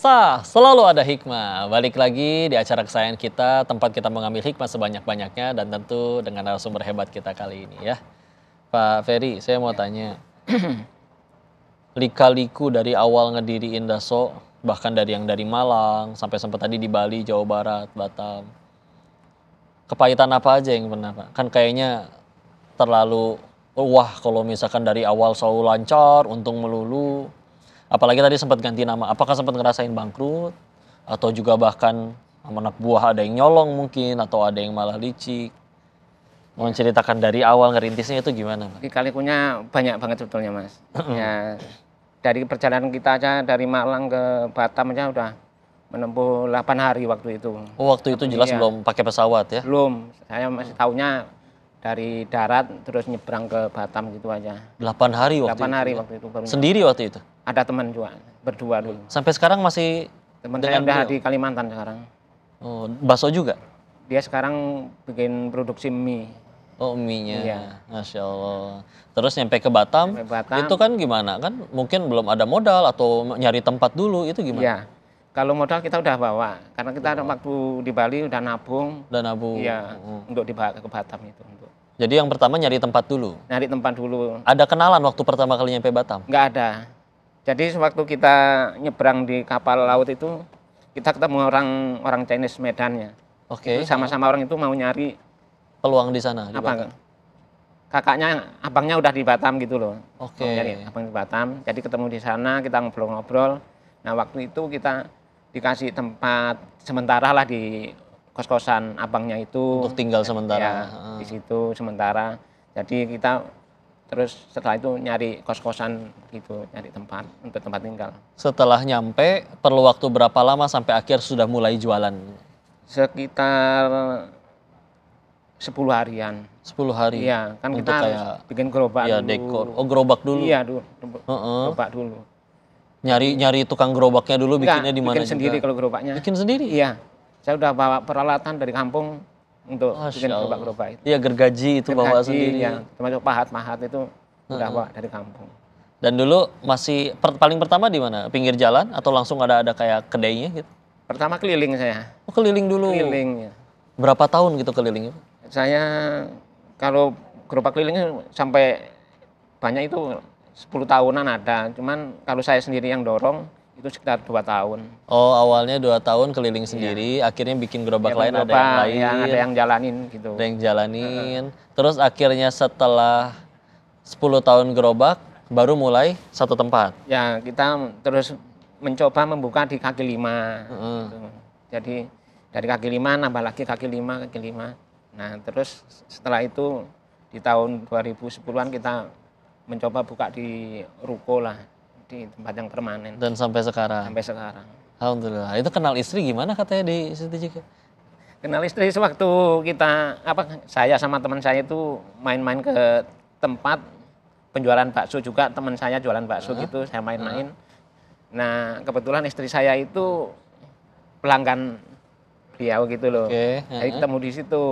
Pemirsa, selalu ada hikmah. Balik lagi di acara kesayangan kita, tempat kita mengambil hikmah sebanyak-banyaknya dan tentu dengan narasumber hebat kita kali ini ya. Pak Ferry, saya mau tanya. Lika-liku dari awal ngediriin Daso, bahkan dari yang dari Malang, sampai sempat tadi di Bali, Jawa Barat, Batam. Kepahitan apa aja yang pernah, Pak? Kan kayaknya terlalu, wah kalau misalkan dari awal selalu lancar, untung melulu. Apalagi tadi sempat ganti nama. Apakah sempat ngerasain bangkrut? Atau juga bahkan anak buah ada yang nyolong mungkin, atau ada yang malah licik? Mau ceritakan dari awal ngerintisnya itu gimana, Pak? Lika-likunya banyak banget sebetulnya, Mas. Ya, dari perjalanan kita aja dari Malang ke Batam aja udah menempuh 8 hari waktu itu. Oh, waktu itu jelas Iya. belum pakai pesawat ya? Belum, saya masih tahunya dari darat terus nyebrang ke Batam gitu aja. 8 hari waktu 8 itu. hari Ya? waktu itu baru. Sendiri waktu itu? Ada teman juga, berdua dulu. Sampai sekarang masih Teman saya dengan udah beliau? di Kalimantan sekarang. Oh, bakso juga? Dia sekarang bikin produksi mie. Oh, mie-nya. Iya. Masya Allah. Terus nyampe ke Batam, Sampai Batam. itu kan gimana? Kan mungkin belum ada modal atau nyari tempat dulu, itu gimana? Iya. Kalau modal kita udah bawa, karena kita waktu di Bali udah nabung. Dan Abu. Iya, untuk dibawa ke Batam itu. Untuk Jadi yang pertama nyari tempat dulu. nyari tempat dulu. Ada kenalan waktu pertama kali nyampe Batam? Nggak ada. Jadi sewaktu kita nyebrang di kapal laut itu, kita ketemu orang Chinese Medannya. Oke. Itu sama-sama orang itu mau nyari Peluang di sana. Di Batam. kakaknya, abangnya udah di Batam gitu loh. Oke. Mau nyari abang di Batam. Jadi ketemu di sana, kita ngobrol-ngobrol. Nah waktu itu kita dikasih tempat sementara lah di kos-kosan abangnya itu. Untuk tinggal sementara. Ya, di situ sementara. Jadi kita terus setelah itu nyari kos-kosan gitu, nyari tempat untuk tempat tinggal. Setelah nyampe, perlu waktu berapa lama sampai akhir sudah mulai jualan? Sekitar 10 harian. 10 hari? Iya, kan Untuk kita harus kayak, bikin gerobak ya dulu. dekor. Oh, gerobak dulu? Iya, dulu. Heeh. Gerobak dulu. Nyari tukang gerobaknya dulu, bikinnya di mana bikin sendiri juga? kalau gerobaknya. Bikin sendiri? Iya. Saya udah bawa peralatan dari kampung untuk Masya bikin Allah. gerobak-gerobak itu. Iya, gergaji itu bawa Gergaji, sendiri. ya, termasuk pahat-pahat itu udah bawa dari kampung. Dan dulu masih paling pertama di mana? Pinggir jalan atau langsung ada kayak kedainya gitu? Pertama keliling saya. Oh, keliling dulu. Keliling ya. Berapa tahun gitu kelilingnya? Saya kalau gerobak kelilingnya sampai banyak itu 10 tahunan ada. Cuman kalau saya sendiri yang dorong itu sekitar 2 tahun. Oh, awalnya 2 tahun keliling sendiri, akhirnya bikin gerobak Ya, lain, ada yang gerobak, lain. ya, ada yang jalanin gitu. Ada yang jalanin. Terus akhirnya setelah 10 tahun gerobak, baru mulai satu tempat. Ya, kita terus mencoba membuka di kaki lima. Gitu. Jadi dari kaki lima nambah lagi kaki lima. Nah, terus setelah itu di tahun 2010-an kita mencoba buka di ruko lah, di tempat yang permanen Dan sampai sekarang. sampai sekarang. Alhamdulillah. Itu kenal istri gimana katanya di situ juga? Kenal istri sewaktu kita saya sama teman saya itu main-main ke tempat penjualan bakso juga, teman saya jualan bakso gitu, saya main-main. Nah, kebetulan istri saya itu pelanggan beliau gitu loh. Oke, Jadi ketemu di situ.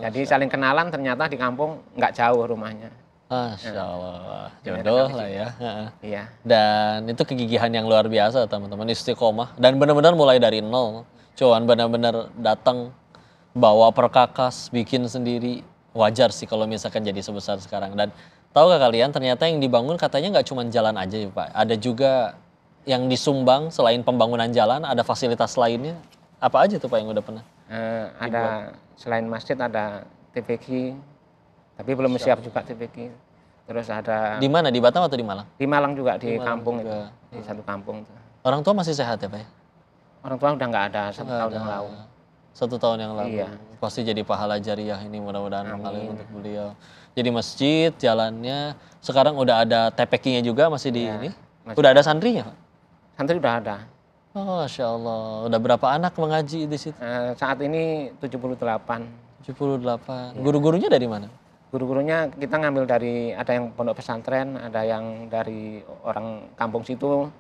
Jadi saling kenalan, ternyata di kampung nggak jauh rumahnya. Masya Allah. Jodoh lah ya. Heeh. Iya. Dan itu kegigihan yang luar biasa teman-teman, istiqomah. Dan benar-benar mulai dari nol. Cuman benar-benar datang, bawa perkakas, bikin sendiri. Wajar sih kalau misalkan jadi sebesar sekarang. Dan tahu gak kalian ternyata yang dibangun katanya nggak cuma jalan aja ya Pak. Ada juga yang disumbang selain pembangunan jalan, ada fasilitas lainnya. Apa aja tuh Pak yang udah pernah? Ada selain masjid ada TPQ, tapi belum siap juga TPQ. Terus ada Di mana? Di Batam atau di Malang? di Malang juga, di Malang kampung juga. itu, di satu kampung itu. Orang tua masih sehat ya Pak ya? Orang tua udah nggak ada 1 tahun yang lalu. 1 tahun yang lalu. Iya. Pasti jadi pahala jariah ini mudah-mudahan mengalir untuk beliau. Jadi masjid, jalannya. Sekarang udah ada TPQ-nya juga masih di Iya, ini. masih Udah ada santrinya Pak? Santri udah ada. Oh, Masya Allah. Udah berapa anak mengaji di situ? Saat ini 78. 78. Guru-gurunya dari mana? Guru-gurunya kita ngambil dari, ada yang pondok pesantren, ada yang dari orang kampung situ.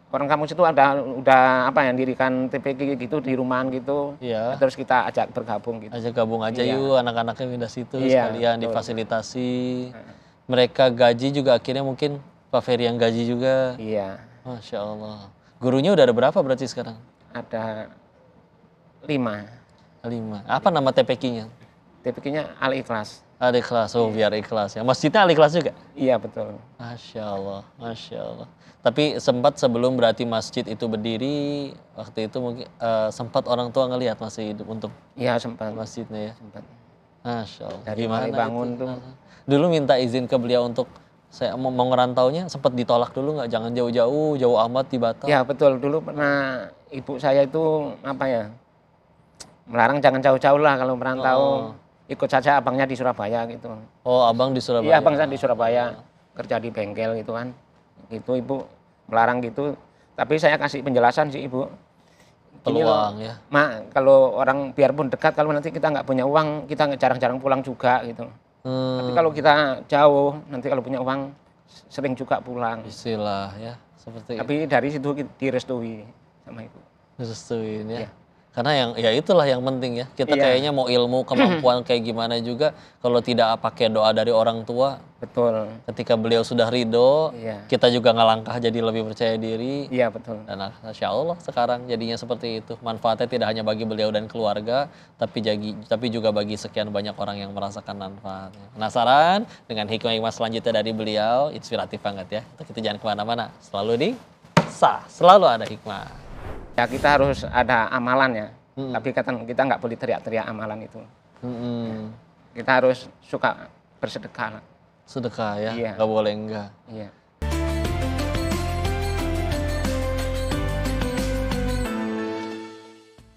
Orang kampung situ udah apa yang dirikan TPQ gitu di rumahan gitu. Iya. Terus kita ajak bergabung gitu. Ajak gabung aja Iya. yuk anak-anaknya pindah situ Iya, sekalian betul. difasilitasi. Mereka gaji juga akhirnya mungkin Pak Ferry yang gaji juga. Iya. Masya Allah. Gurunya udah ada berapa berarti sekarang? Ada 5. 5. Apa nama TPQ-nya? TPQ-nya Al-Ikhlas. Al-Ikhlas, oh biar ikhlas ya. Masjidnya Al-Ikhlas juga? Iya betul. Masya Allah, Masya Allah. Tapi sempat sebelum berarti masjid itu berdiri, waktu itu mungkin sempat orang tua ngelihat masih hidup untuk Iya sempat. masjidnya ya. Sempat. Masya Allah. Dari Gimana mulai bangun itu? tuh. Dulu minta izin ke beliau untuk saya mau ngerantaunya, sempat ditolak dulu nggak? Jangan jauh-jauh, jauh amat di Batam. Ya betul, dulu pernah ibu saya itu apa ya, melarang jangan jauh-jauh lah kalau merantau. Ikut saja abangnya di Surabaya gitu. Oh, abang di Surabaya. Iya, abang saya di Surabaya, kerja di bengkel gitu kan. Gitu ibu melarang gitu. Tapi saya kasih penjelasan sih ibu. Gini loh, Peluang ya. Mak, kalau orang biarpun dekat, kalau nanti kita nggak punya uang, kita jarang-jarang pulang juga gitu. Tapi kalau kita jauh, nanti kalau punya uang, sering juga pulang. Istilah ya, seperti Tapi dari situ direstui sama ibu. direstuin ya. Iya. Karena yang ya itulah yang penting ya. Kita Iya. kayaknya mau ilmu, kemampuan kayak gimana juga kalau tidak pakai doa dari orang tua, Betul. ketika beliau sudah ridho, Iya. kita juga ngelangkah jadi lebih percaya diri. Iya betul. Dan Masya Allah sekarang jadinya seperti itu. Manfaatnya tidak hanya bagi beliau dan keluarga, tapi juga bagi sekian banyak orang yang merasakan manfaatnya. Penasaran dengan hikmah-hikmah selanjutnya dari beliau? Inspiratif banget ya. Kita jangan kemana-mana. Selalu di selalu ada hikmah. Ya kita harus ada amalan ya. Tapi kita nggak boleh teriak-teriak amalan itu. Kita harus suka bersedekah. Sedekah ya, Iya. nggak boleh enggak. Iya.